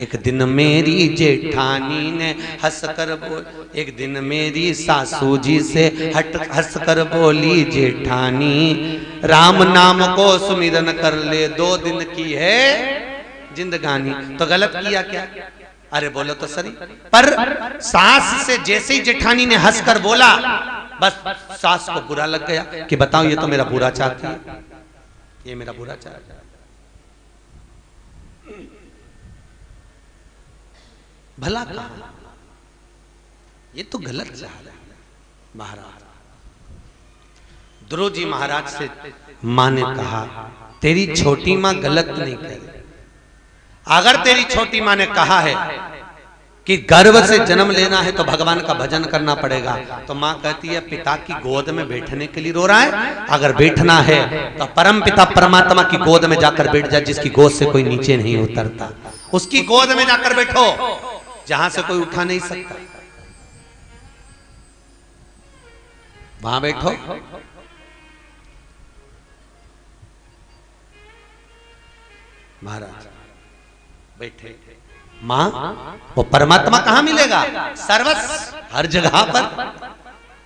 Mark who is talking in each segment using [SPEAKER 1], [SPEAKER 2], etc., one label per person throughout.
[SPEAKER 1] एक दिन मेरी जेठानी ने हंसकर बोल, एक दिन मेरी सासू जी से हंसकर बोली जेठानी, राम नाम को सुमिरन कर ले, 2 दिन की है जिंदगानी। तो गलत किया क्या? अरे बोलो तो सही। पर सास से जैसे ही जेठानी ने हंसकर बोला, बस सास को बुरा लग गया कि बताओ ये तो मेरा बुरा चाहती है, ये मेरा बुरा चाहती है। भला कहा, ये तो गलत चाह रहा है। महाराज ध्रुव जी महाराज से मां ने कहा, तेरी छोटी मां गलत नहीं कह रही। अगर तेरी छोटी मां ने कहा है कि गर्व से जन्म लेना है तो भगवान का भजन करना पड़ेगा, तो मां कहती है पिता की गोद में बैठने के लिए रो रहा है, अगर बैठना है तो परम पिता परमात्मा की गोद में जाकर बैठ जा, जिसकी गोद से कोई नीचे नहीं उतरता, उसकी गोद में जाकर बैठो जहां से कोई उठा नहीं सकता, वहां बैठो। महाराज बैठे, मां वो परमात्मा कहां मिलेगा? सर्वस्व, हर जगह पर,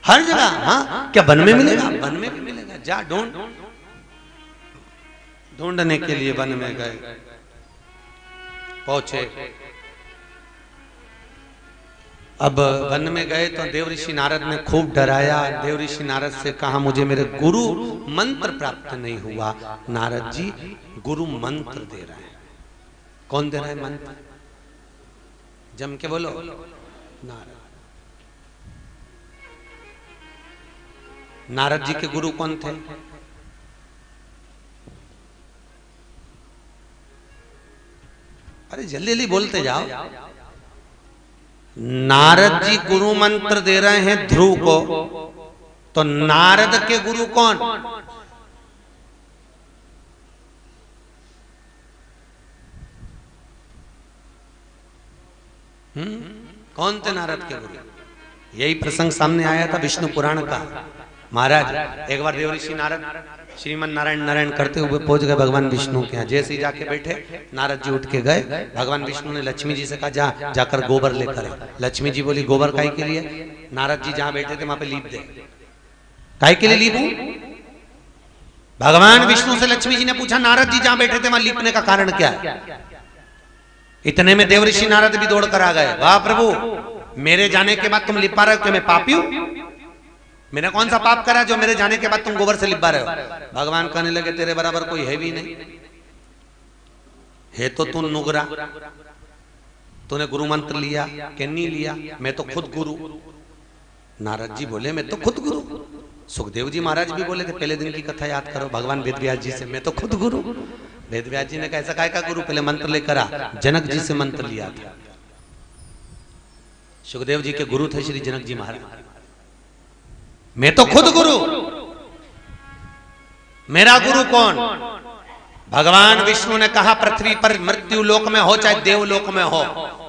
[SPEAKER 1] हर जगह। हाँ क्या वन में मिलेगा? वन में भी मिलेगा। जा ढूंढने के लिए वन में गए, पहुंचे। अब वन में गए तो देव ऋषि नारद ने खूब डराया। देव ऋषि नारद से कहा मुझे मेरे गुरु मंत्र प्राप्त नहीं हुआ। नारद जी गुरु मंत्र दे रहे हैं। कौन दे रहा है मंत्र? जम के बोलो। नारद। नारद जी के गुरु कौन थे? अरे जल्दी जल्दी बोलते जाओ। नारद जी गुरु मंत्र दे रहे हैं ध्रुव को, तो नारद के गुरु कौन? कौन थे नारद के गुरु? यही प्रसंग सामने आया था विष्णु पुराण का। महाराज एक बार देव ऋषि नारद श्रीमन नारायण नारायण करते हुए पहुंच गए भगवान विष्णु के यहाँ। जैसे ही जाके बैठे, नारद जी उठ के गए। भगवान विष्णु ने लक्ष्मी जी से कहा जाकर गोबर लेकर आ। लक्ष्मी जी बोली गोबर काहे के लिए? नारद जी जहां बैठे थे वहां पे लीप दे। काहे के लिए लीपू? भगवान विष्णु से लक्ष्मी जी ने पूछा नारद जी जहां बैठे थे वहां लीपने का कारण क्या है? इतने में देव ऋषि नारद भी दौड़ कर आ गए। वाह प्रभु, मेरे जाने के बाद तुम लिपा रहे हो, क्या मैं पापी हूं? मैंने कौन सा पाप करा जो मेरे जाने के बाद तुम गोबर से लिपा रहे हो? भगवान कहने लगे तेरे बराबर कोई है भी नहीं, है तो तू नुगरा। तूने गुरु मंत्र लिया कि नहीं लिया? मैं तो खुद गुरु। नारद जी बोले मैं तो खुद गुरु। सुखदेव जी महाराज भी बोले थे पहले दिन की कथा याद करो भगवान वेदव्यास जी से, मैं तो खुद गुरु। वेदव्यास जी ने कहा ऐसा काय का गुरु? पहले मंत्र लेकर आ। जनक जी से मंत्र लिया था। सुखदेव जी के गुरु थे श्री जनक जी महाराज। मैं तो खुद गुरु। मेरा गुरु कौन? भगवान विष्णु ने कहा पृथ्वी पर मृत्यु लोक में हो चाहे देवलोक में हो,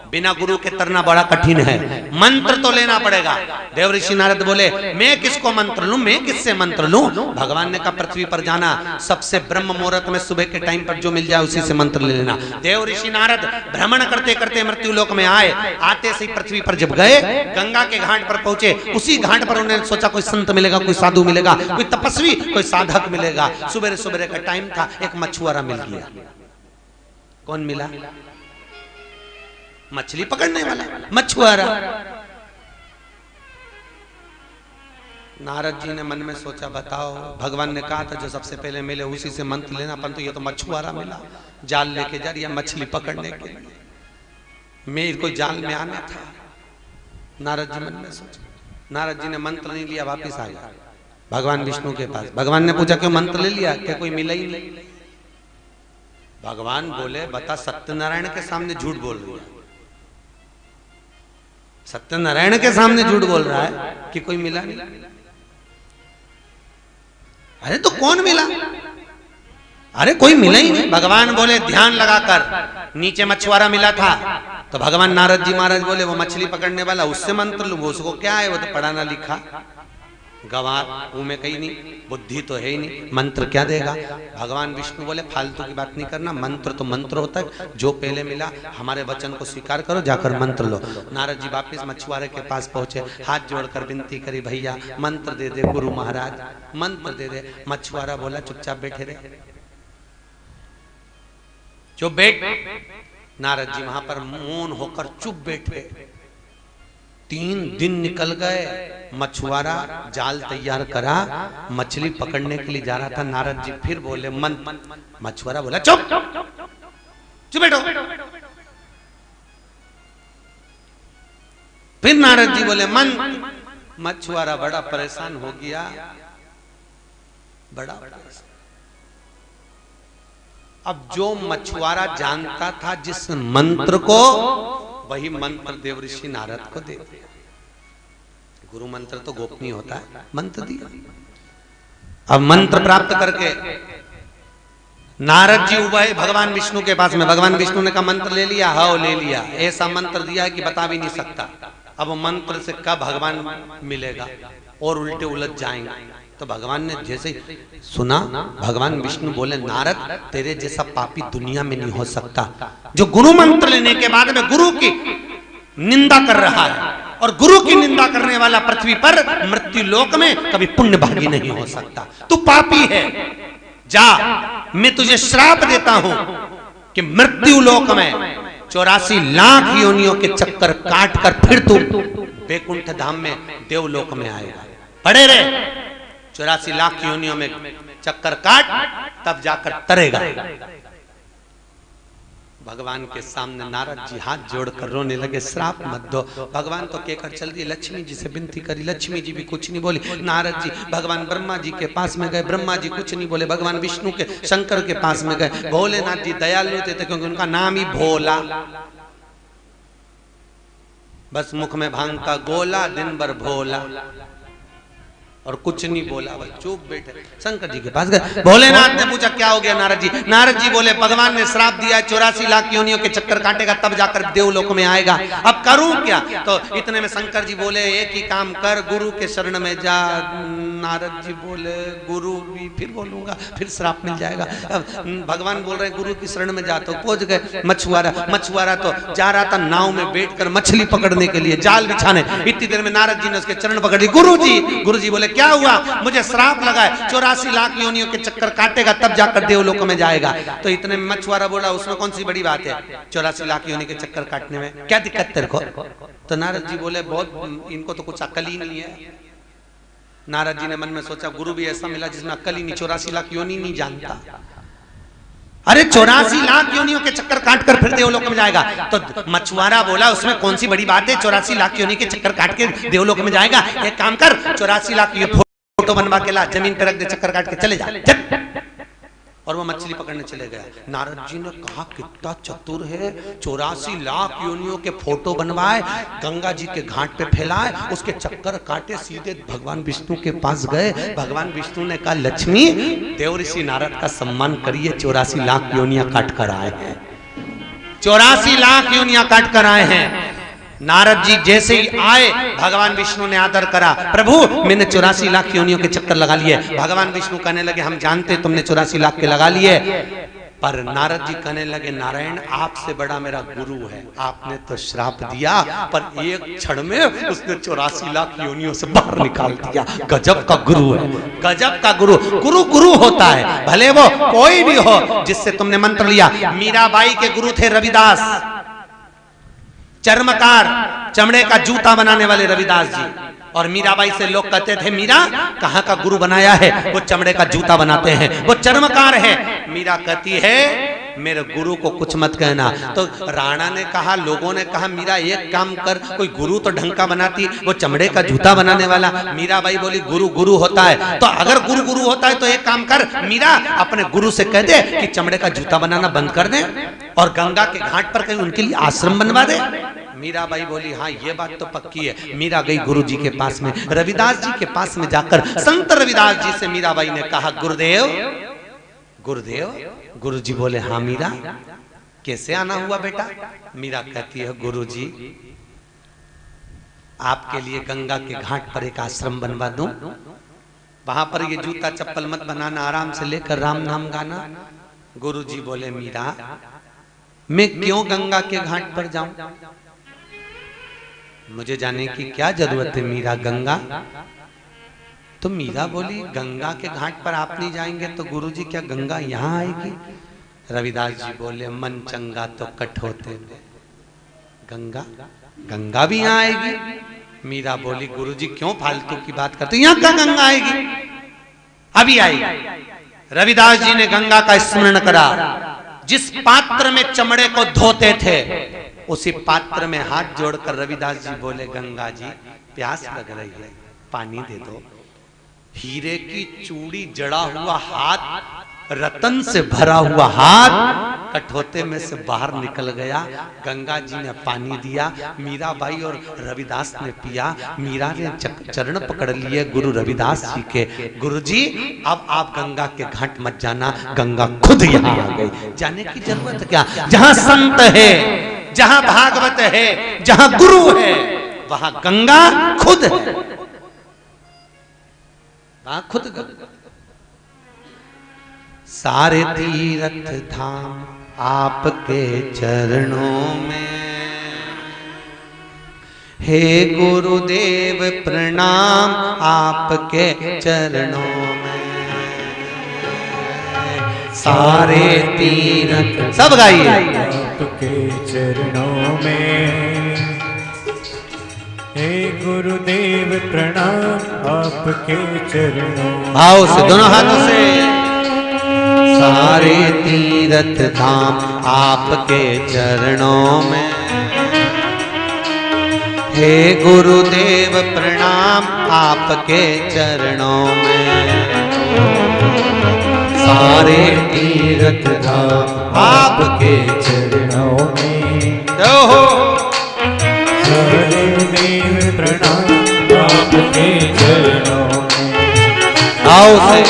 [SPEAKER 1] बिना गुरु के तरना बड़ा कठिन है। मंत्र तो लेना पड़ेगा। देव ऋषि नारद बोले मैं किसको मंत्र लूं, मैं किससे मंत्र लूं? भगवान ने कहा पृथ्वी पर जाना, सबसे ब्रह्म मुहूर्त में सुबह के टाइम पर जो मिल जाए उसी से मंत्र ले लेना। देव ऋषि नारद भ्रमण करते करते मृत्यु लोक में आए। आते से पृथ्वी पर जब गए, गंगा के घाट पर पहुंचे। उसी घाट पर उन्होंने सोचा कोई संत मिलेगा, कोई साधु मिलेगा, कोई तपस्वी, कोई साधक मिलेगा। सुबह सुबह का टाइम था, एक मछुआरा मिल गया। कौन मिला? मछली पकड़ने वाला मछुआरा। नारद जी ने मन में सोचा बताओ, भगवान ने कहा था जो सबसे पहले मिले उसी से मंत्र लेना, परंतु ये तो मछुआरा मिला, जाल लेके जा रही है मछली पकड़ने के लिए। मेरे को जाल में आना था। नारद जी मन में सोचा। नारद जी ने मंत्र नहीं लिया, वापिस आ गया भगवान विष्णु के पास। भगवान ने पूछा क्यों मंत्र ले लिया? क्या कोई मिला ही नहीं? भगवान बोले बता, सत्यनारायण के सामने झूठ बोल रही है। सत्यनारायण के सामने झूठ बोल रहा है कि कोई मिला नहीं। अरे तो कौन मिला? अरे कोई मिला ही नहीं। भगवान बोले ध्यान लगाकर, नीचे मछुआरा मिला था। तो भगवान नारद जी महाराज बोले वो मछली पकड़ने वाला, उससे मंत्र लूं, वो उसको क्या है, वो तो पढ़ा ना लिखा, गंवार मुंह में कहीं नहीं, बुद्धि तो है ही नहीं, मंत्र क्या देगा। भगवान विष्णु बोले फालतू की बात नहीं करना, मंत्र तो मंत्र होता है, जो पहले मिला हमारे वचन को स्वीकार करो, जाकर मंत्र लो। नारद जी वापिस मछुआरे के पास पहुंचे, हाथ जोड़कर विनती करी, भैया मंत्र दे दे गुरु महाराज, मंत्र दे दे। मछुआरा बोला चुपचाप बैठे रहे, चुप बैठ। नारद जी वहां पर मौन होकर चुप बैठे। 3 दिन निकल गए, मछुआरा जाल तैयार करा, मछली पकड़ने के लिए जा रहा था। नारद जी फिर बोले मन, मछुआरा बोला चुप चुप बैठो। फिर नारद जी बोले मन। मछुआरा बड़ा परेशान हो गया, बड़ा परेशान। अब जो मछुआरा जानता था जिस मंत्र को, वही मंत्र देवऋषि नारद को दे दिया। गुरु मंत्र तो गोपनीय होता है, मंत्र दिया। अब मंत्र प्राप्त करके नारद जी उबे भगवान विष्णु के पास में। भगवान विष्णु ने कहा मंत्र ले लिया, हाँ ले लिया। ऐसा मंत्र दिया कि बता भी नहीं सकता। अब मंत्र से कब भगवान मिलेगा और उल्टे उलझ जाएंगे। तो भगवान ने जैसे सुना, भगवान विष्णु बोले नारद तेरे जैसा पापी दुनिया में नहीं हो सकता, जो गुरु मंत्र लेने के बाद में गुरु की निंदा कर रहा है, और गुरु की निंदा करने वाला पृथ्वी पर मृत्यु लोक में कभी पुण्य भागी नहीं हो सकता। तू पापी है, जा मैं तुझे श्राप देता हूं कि मृत्यु लोक में 84 लाख योनियों के चक्कर काट कर फिर तू वैकुंठ धाम में देवलोक में आएगा। पड़े रहे 84 लाख योनियों में चक्कर काट, तब जाकर तरेगा। भगवान के सामने नारद जी हाथ जोड़कर रोने लगे, श्राप मत दो। भगवान तो कहकर चल दिए, लक्ष्मी जी से विनती करी, लक्ष्मी जी भी कुछ नहीं बोली। नारद जी भगवान ब्रह्मा जी के पास में गए, ब्रह्मा जी कुछ नहीं बोले। भगवान विष्णु के शंकर के पास में गए। भोलेनाथ जी दयालु थे क्योंकि उनका नाम ही भोला, बस मुख में भांग का गोला, दिन भर भोला, और कुछ नहीं बोला, बस चुप बैठे। शंकर जी के पास गए, भोलेनाथ ने पूछा क्या हो गया नारद जी। नारद जी बोले भगवान ने श्राप दिया, 84 लाख योनियों के चक्कर काटेगा तब जाकर देवलोक में आएगा, अब करूं क्या। तो इतने में शंकर जी बोले एक ही काम कर, गुरु के शरण में जा। नारद जी बोले गुरु भी फिर बोलूंगा, फिर श्राप मिल जाएगा। भगवान बोल रहे गुरु की शरण में जा, तो पहुंच गए। मछुआरा तो जा रहा था नाव में बैठकर मछली पकड़ने के लिए, जाल बिछाने। इतनी देर में नारद जी ने उसके चरण पकड़ ली। गुरु जी बोले क्या हुआ। मुझे श्राप लगा है, 84 लाख योनियों के चक्कर काटेगा तब जाकर देवलोक में जाएगा। तो इतने में मछुआरा बोला उसमें कौन सी बड़ी बात है, 84 लाख योनि के चक्कर काटने में क्या दिक्कत तेरे को। तो नारद जी बोले बहुत, इनको तो कुछ अकल ही नहीं है। नारद जी ने मन में सोचा गुरु भी ऐसा मिला जिसमें अकल ही नहीं, 84 लाख योनि नहीं जानता। अरे 84 लाख योनियों के चक्कर काट कर फिर देवलोक में जाएगा। तो मछुआरा बोला उसमें कौन सी बड़ी बात है, 84 लाख योनि के चक्कर काट के देवलोक में जाएगा। एक काम कर, 84 लाख फोटो बनवा के ला, जमीन पे रख दे, चक्कर काट के चले जा। और वो मछली पकड़ने चले गए। नारद जी ने कहा कितना चतुर है, 84 लाख योनियों के फोटो बनवाए, गंगा जी के घाट पे फैलाए, उसके चक्कर काटे, सीधे भगवान विष्णु के पास गए। भगवान विष्णु ने कहा लक्ष्मी देवऋषि नारद का सम्मान करिए, 84 लाख योनियां काट कर आए हैं, 84 लाख योनियां काट कर आए हैं। नारद जी जैसे ही आए भगवान विष्णु ने आदर करा, प्रभु मैंने 84 लाख योनियों के चक्कर लगा लिए। भगवान विष्णु कहने लगे हम जानते तुमने 84 लाख के लगा लिए, पर नारद जी कहने लगे नारायण आपसे बड़ा मेरा गुरु है, आपने तो श्राप दिया पर एक क्षण में उसने 84 लाख योनियों से बाहर निकाल दिया। गजब का गुरु है, गजब का गुरु। गुरु गुरु होता है, भले वो कोई भी हो जिससे तुमने मंत्र लिया। मीराबाई के गुरु थे रविदास, चर्मकार, चमड़े का जूता बनाने वाले रविदास जी। और मीराबाई से लोग कहते थे मीरा कहाँ का गुरु बनाया है, वो चमड़े का जूता बनाते हैं, वो चर्मकार है। मीरा कहती है मेरे गुरु को कुछ मत कहना। तो राणा ने कहा, लोगों ने कहा मीरा एक काम कर, कोई गुरु तो ढंग का बनाती, वो चमड़े का जूता बनाने वाला। मीराबाई बोली गुरु गुरु होता है, तो अगर गुरु गुरु होता है तो एक काम कर मीरा अपने गुरु से कह दे कि चमड़े का जूता बनाना बंद कर दे और गंगा के घाट पर कहीं उनके लिए आश्रम बनवा दे। मीराबाई बोली हाँ ये बात तो पक्की है। मीरा गई गुरु जी के पास में, रविदास जी के पास में जाकर संत रविदास जी से मीराबाई ने कहा गुरुदेव गुरुदेव। गुरु जी बोले हाँ मीरा कैसे आना हुआ बेटा। मीरा कहती है गुरु जी आपके लिए गंगा के घाट पर एक आश्रम बनवा दूं। वहां पर ये जूता चप्पल मत बनाना, आराम से लेकर राम नाम गाना। गुरुजी बोले मीरा मैं क्यों गंगा के घाट पर जाऊं, मुझे जाने की क्या जरूरत है मीरा गंगा। तो मीरा बोली गंगा के घाट पर आप नहीं जाएंगे तो गुरुजी क्या गंगा यहाँ आएगी। रविदास जी बोले मन चंगा तो कट होते में गंगा, गंगा भी यहाँ आएगी। मीरा बोली गुरुजी क्यों फालतू की बात करते, यहाँ क्या गंगा आएगी, अभी आएगी। रविदास जी ने गंगा का स्मरण करा। जिस पात्र में चमड़े को धोते थे उसी पात्र में हाथ जोड़कर रविदास जी बोले गंगा जी प्यास लग रही है, पानी दे दो। हीरे की चूड़ी जड़ा हुआ हाथ, रतन से भरा हुआ हाथ कठोते में से बाहर निकल गया। गंगा जी ने पानी दिया, मीराबाई और रविदास ने पिया। मीरा ने चरण पकड़ लिए गुरु रविदास जी के। गुरुजी अब आप गंगा के घाट मत जाना, गंगा खुद यहाँ आ गई, जाने की जरूरत क्या। जहां संत है, जहां भागवत है, जहां गुरु है, वहां गंगा खुद है, वहां खुद गंगा। सारे तीर्थ धाम आपके चरणों में, हे गुरुदेव प्रणाम आपके चरणों में। सारे तीर्थ सब गाइए
[SPEAKER 2] आपके चरणों में, हे गुरुदेव प्रणाम आपके चरणों।
[SPEAKER 1] भाव से दोनों हाथों से। सारे तीर्थ धाम आपके चरणों में, हे गुरुदेव प्रणाम आपके चरणों में। सारे तीर्थ धाम आपके चरणों में,
[SPEAKER 2] सारे देव प्रणाम आपके चरणों में।
[SPEAKER 1] आओ से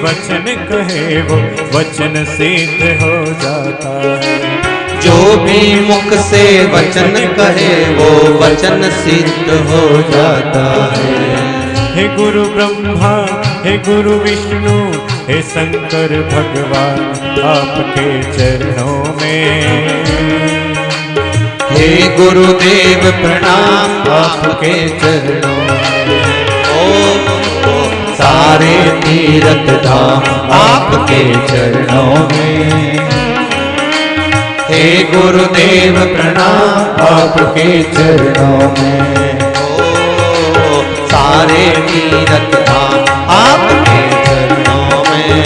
[SPEAKER 2] वचन कहे वो वचन सिद्ध हो जाता है।
[SPEAKER 1] जो भी मुख से वचन कहे वो वचन सिद्ध हो जाता है।
[SPEAKER 2] हे गुरु ब्रह्मा हे गुरु विष्णु हे शंकर भगवान आपके चरणों में,
[SPEAKER 1] हे गुरुदेव प्रणाम आपके चरणों में। ओ सारे तीर्थ धाम आपके चरणों में, हे गुरुदेव प्रणाम आपके चरणों में। ओ सारे तीर्थ धाम आपके चरणों में,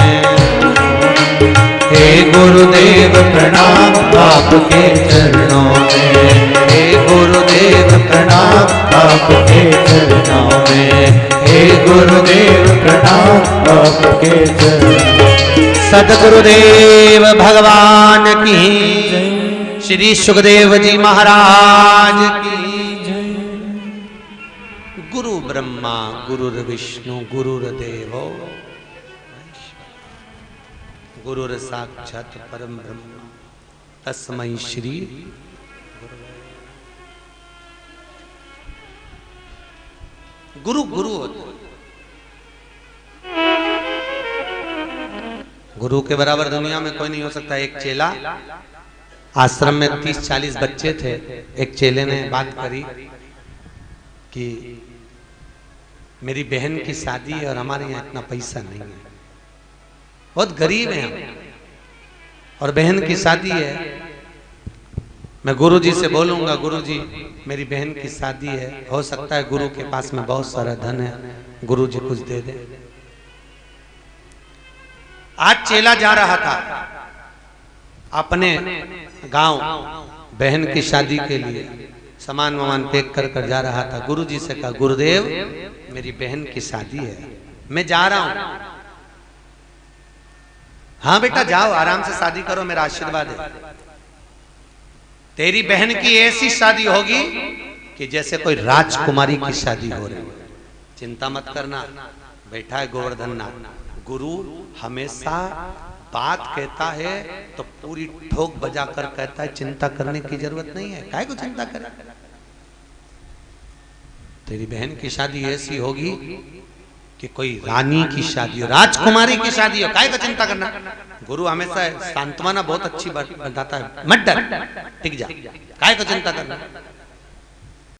[SPEAKER 1] हे गुरुदेव प्रणाम आपके चरणों में। हे गुरुदेव प्रणाम आपके चरणों में, हे गुरुदेव प्रणाम आपके चरणों। सद्गुरुदेव भगवान की, श्री सुखदेव जी महाराज की। गुरु ब्रह्मा गुरुर विष्णु गुरुर्देवो गुरुर साक्षात परम ब्रह्म तस्मै श्री। गुरु गुरु गुरु के बराबर दुनिया में कोई नहीं हो सकता। एक चेला, आश्रम में 30-40 बच्चे थे। एक चेले ने बात करी कि मेरी बहन की शादी है और हमारे यहाँ इतना पैसा नहीं है, बहुत गरीब हैं हम, और बहन की शादी है। मैं गुरुजी से बोलूंगा, गुरुजी मेरी बहन की शादी है, हो सकता है गुरु के पास में बहुत सारा धन है, गुरुजी कुछ दे दे। आज चेला जा रहा था अपने गांव बहन की शादी के लिए, सामान वामान पैक कर कर जा रहा था। गुरुजी से कहा, गुरुदेव मेरी बहन की शादी है, मैं जा रहा हूं। हाँ बेटा जाओ, आराम से शादी करो, मेरा आशीर्वाद है। तेरी बहन की ऐसी शादी होगी कि जैसे कोई राजकुमारी की शादी हो रही है, चिंता मत करना। बैठा है गोवर्धन नाथ। गुरु हमेशा बात कहता है तो पूरी ठोक बजा कर कहता है, चिंता करने की जरूरत नहीं है, काहे को चिंता करे। तेरी बहन की शादी ऐसी होगी कि कोई रानी की शादी हो, राजकुमारी की शादी हो, काहे को चिंता करना। गुरु हमेशा सांत्वना बहुत अच्छी बताता है, मत डर, टिक जा, काहे को चिंता करना।